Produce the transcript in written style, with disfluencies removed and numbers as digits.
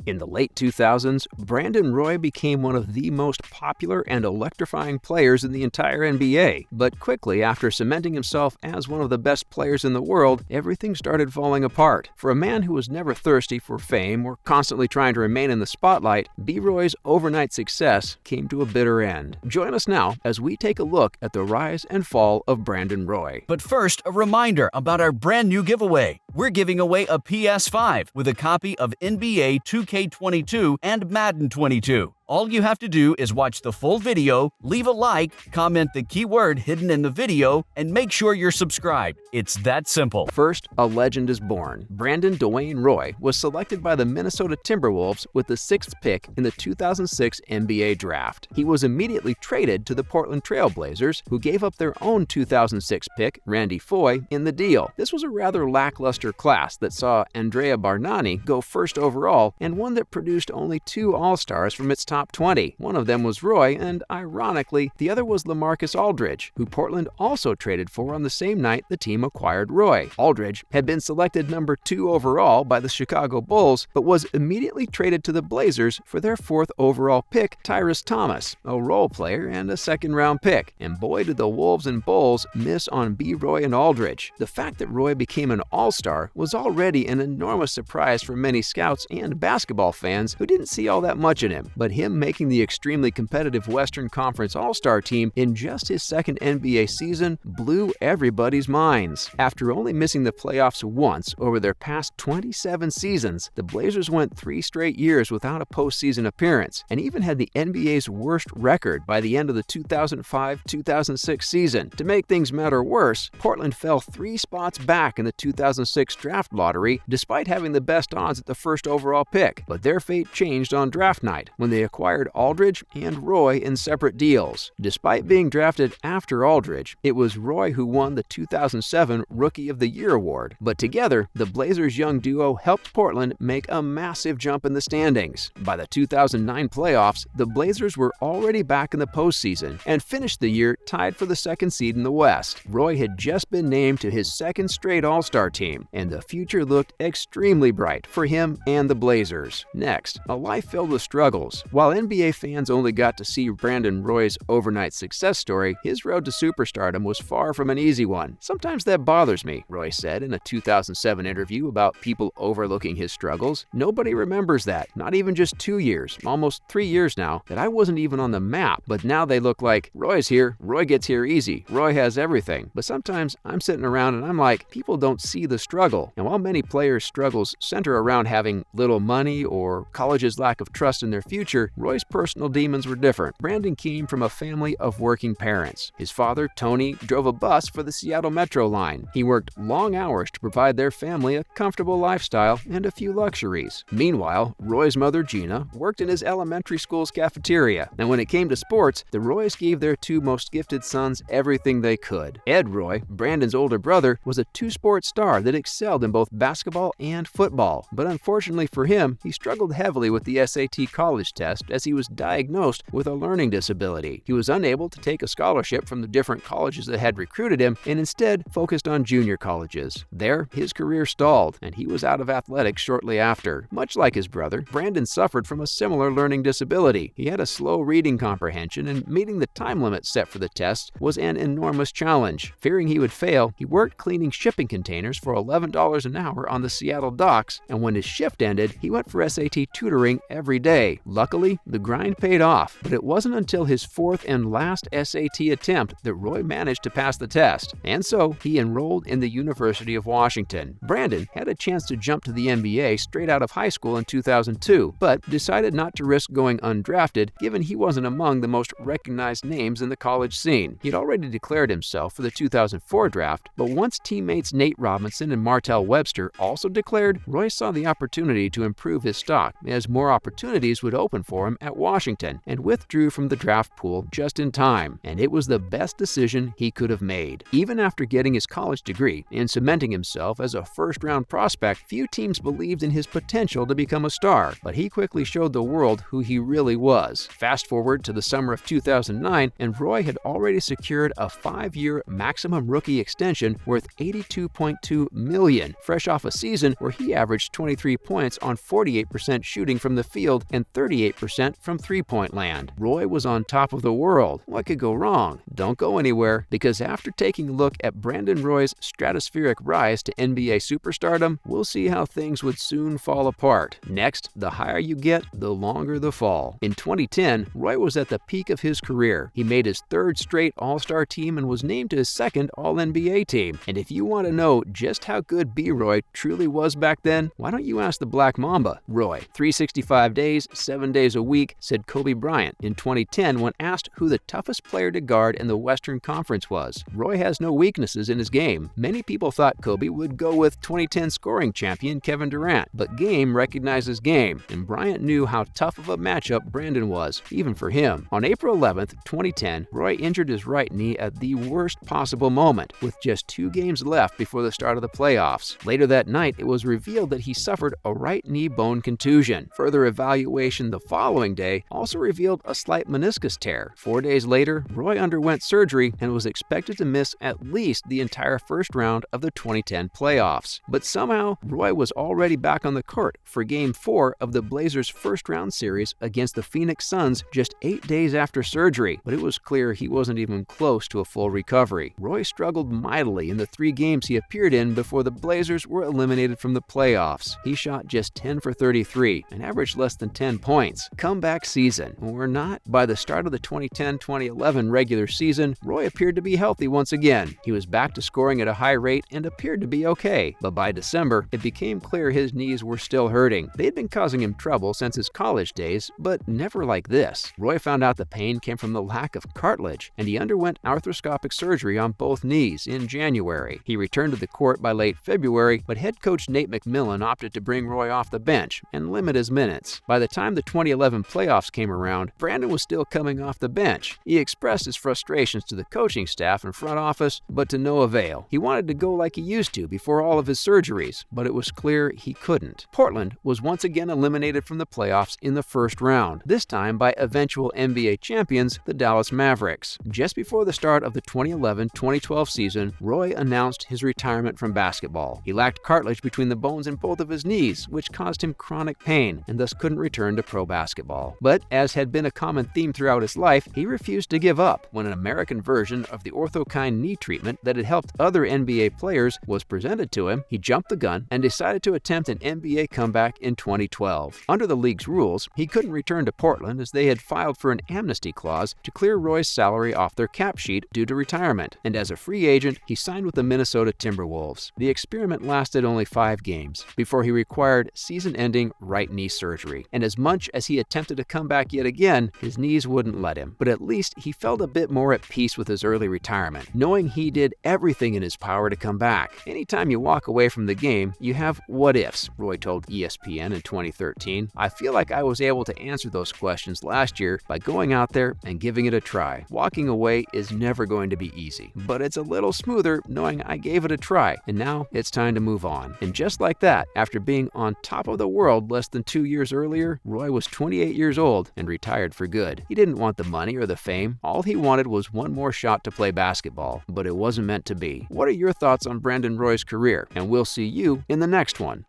In the late 2000s, Brandon Roy became one of the most popular and electrifying players in the entire NBA. But quickly, after cementing himself as one of the best players in the world, everything started falling apart. For a man who was never thirsty for fame or constantly trying to remain in the spotlight, B-Roy's overnight success came to a bitter end. Join us now as we take a look at the rise and fall of Brandon Roy. But first, a reminder about our brand new giveaway. We're giving away a PS5 with a copy of NBA 2K22 and Madden 22. All you have to do is watch the full video, leave a like, comment the keyword hidden in the video, and make sure you're subscribed. It's that simple. First, a legend is born. Brandon Dwayne Roy was selected by the Minnesota Timberwolves with the 6th pick in the 2006 NBA Draft. He was immediately traded to the Portland Trail Blazers, who gave up their own 2006 pick, Randy Foye, in the deal. This was a rather lackluster class that saw Andrea Bargnani go first overall, and one that produced only 2 All-Stars from its top 20. One of them was Roy, and ironically, the other was LaMarcus Aldridge, who Portland also traded for on the same night the team acquired Roy. Aldridge had been selected number 2 overall by the Chicago Bulls, but was immediately traded to the Blazers for their 4th overall pick, Tyrus Thomas, a role player and a 2nd-round pick. And boy, did the Wolves and Bulls miss on B. Roy and Aldridge. The fact that Roy became an All-Star was already an enormous surprise for many scouts and basketball fans who didn't see all that much in him, but him making the extremely competitive Western Conference All-Star team in just his 2nd NBA season blew everybody's minds. After only missing the playoffs once over their past 27 seasons, the Blazers went 3 straight years without a postseason appearance and even had the NBA's worst record by the end of the 2005-2006 season. To make things matter worse, Portland fell 3 spots back in the 2006 draft lottery despite having the best odds at the 1st overall pick. But their fate changed on draft night when they acquired Aldridge and Roy in separate deals. Despite being drafted after Aldridge, it was Roy who won the 2007 Rookie of the Year award. But together, the Blazers' young duo helped Portland make a massive jump in the standings. By the 2009 playoffs, the Blazers were already back in the postseason and finished the year tied for the 2nd seed in the West. Roy had just been named to his 2nd straight All-Star team, and the future looked extremely bright for him and the Blazers. Next, a life filled with struggles. While NBA fans only got to see Brandon Roy's overnight success story, his road to superstardom was far from an easy one. "Sometimes that bothers me," Roy said in a 2007 interview about people overlooking his struggles. "Nobody remembers that, not even just 2 years, almost 3 years now, that I wasn't even on the map. But now they look like, Roy's here, Roy gets here easy, Roy has everything." But sometimes I'm sitting around and I'm like, people don't see the struggle. And while many players' struggles center around having little money or college's lack of trust in their future, Roy's personal demons were different. Brandon came from a family of working parents. His father, Tony, drove a bus for the Seattle Metro line. He worked long hours to provide their family a comfortable lifestyle and a few luxuries. Meanwhile, Roy's mother, Gina, worked in his elementary school's cafeteria. And when it came to sports, the Roys gave their 2 most gifted sons everything they could. Ed Roy, Brandon's older brother, was a 2-sport star that excelled in both basketball and football. But unfortunately for him, he struggled heavily with the SAT college test as he was diagnosed with a learning disability. He was unable to take a scholarship from the different colleges that had recruited him and instead focused on junior colleges. There, his career stalled, and he was out of athletics shortly after. Much like his brother, Brandon suffered from a similar learning disability. He had a slow reading comprehension, and meeting the time limit set for the test was an enormous challenge. Fearing he would fail, he worked cleaning shipping containers for $11 an hour on the Seattle docks, and when his shift ended, he went for SAT tutoring every day. Luckily, the grind paid off, but it wasn't until his 4th and last SAT attempt that Roy managed to pass the test, and so he enrolled in the University of Washington. Brandon had a chance to jump to the NBA straight out of high school in 2002, but decided not to risk going undrafted given he wasn't among the most recognized names in the college scene. He'd already declared himself for the 2004 draft, but once teammates Nate Robinson and Martell Webster also declared, Roy saw the opportunity to improve his stock as more opportunities would open for for him at Washington and withdrew from the draft pool just in time, and it was the best decision he could have made. Even after getting his college degree and cementing himself as a first-round prospect, few teams believed in his potential to become a star, but he quickly showed the world who he really was. Fast forward to the summer of 2009, and Roy had already secured a 5-year maximum rookie extension worth $82.2 million, fresh off a season where he averaged 23 points on 48% shooting from the field and 38% from three-point land. Roy was on top of the world. What could go wrong? Don't go anywhere, because after taking a look at Brandon Roy's stratospheric rise to NBA superstardom, we'll see how things would soon fall apart. Next, the higher you get, the longer the fall. In 2010, Roy was at the peak of his career. He made his third straight All-Star team and was named to his second All-NBA team. And if you want to know just how good B-Roy truly was back then, why don't you ask the Black Mamba? Roy, 365 days, 7 days a week, said Kobe Bryant in 2010 when asked who the toughest player to guard in the Western Conference was. Roy has no weaknesses in his game. Many people thought Kobe would go with 2010 scoring champion Kevin Durant, but game recognizes game, and Bryant knew how tough of a matchup Brandon was, even for him. On April 11th, 2010, Roy injured his right knee at the worst possible moment, with just 2 games left before the start of the playoffs. Later that night, it was revealed that he suffered a right knee bone contusion. Further evaluation the following day also revealed a slight meniscus tear. 4 days later, Roy underwent surgery and was expected to miss at least the entire first round of the 2010 playoffs. But somehow, Roy was already back on the court for Game 4 of the Blazers' first-round series against the Phoenix Suns just 8 days after surgery, but it was clear he wasn't even close to a full recovery. Roy struggled mightily in the 3 games he appeared in before the Blazers were eliminated from the playoffs. He shot just 10 for 33 and averaged less than 10 points. Comeback season or not, by the start of the 2010-2011 regular season, Roy appeared to be healthy once again. He was back to scoring at a high rate and appeared to be okay, but by December, it became clear his knees were still hurting. They had been causing him trouble since his college days, but never like this. Roy found out the pain came from the lack of cartilage, and he underwent arthroscopic surgery on both knees in January. He returned to the court by late February, but head coach Nate McMillan opted to bring Roy off the bench and limit his minutes. By the time the 2011 playoffs came around, Brandon was still coming off the bench. He expressed his frustrations to the coaching staff and front office, but to no avail. He wanted to go like he used to before all of his surgeries, but it was clear he couldn't. Portland was once again eliminated from the playoffs in the first round, this time by eventual NBA champions, the Dallas Mavericks. Just before the start of the 2011-2012 season, Roy announced his retirement from basketball. He lacked cartilage between the bones in both of his knees, which caused him chronic pain, and thus couldn't return to pro basketball. But as had been a common theme throughout his life, he refused to give up. When an American version of the orthokine knee treatment that had helped other NBA players was presented to him, he jumped the gun and decided to attempt an NBA comeback in 2012. Under the league's rules, he couldn't return to Portland as they had filed for an amnesty clause to clear Roy's salary off their cap sheet due to retirement, and as a free agent, he signed with the Minnesota Timberwolves. The experiment lasted only 5 games before he required season-ending right knee surgery, and as much as he attempted to come back yet again, his knees wouldn't let him. But at least he felt a bit more at peace with his early retirement, knowing he did everything in his power to come back. Anytime you walk away from the game, you have what-ifs, Roy told ESPN in 2013. I feel like I was able to answer those questions last year by going out there and giving it a try. Walking away is never going to be easy, but it's a little smoother knowing I gave it a try, and now it's time to move on. And just like that, after being on top of the world less than 2 years earlier, Roy was 28 years old and retired for good. He didn't want the money or the fame. All he wanted was one more shot to play basketball, but it wasn't meant to be. What are your thoughts on Brandon Roy's career? And we'll see you in the next one.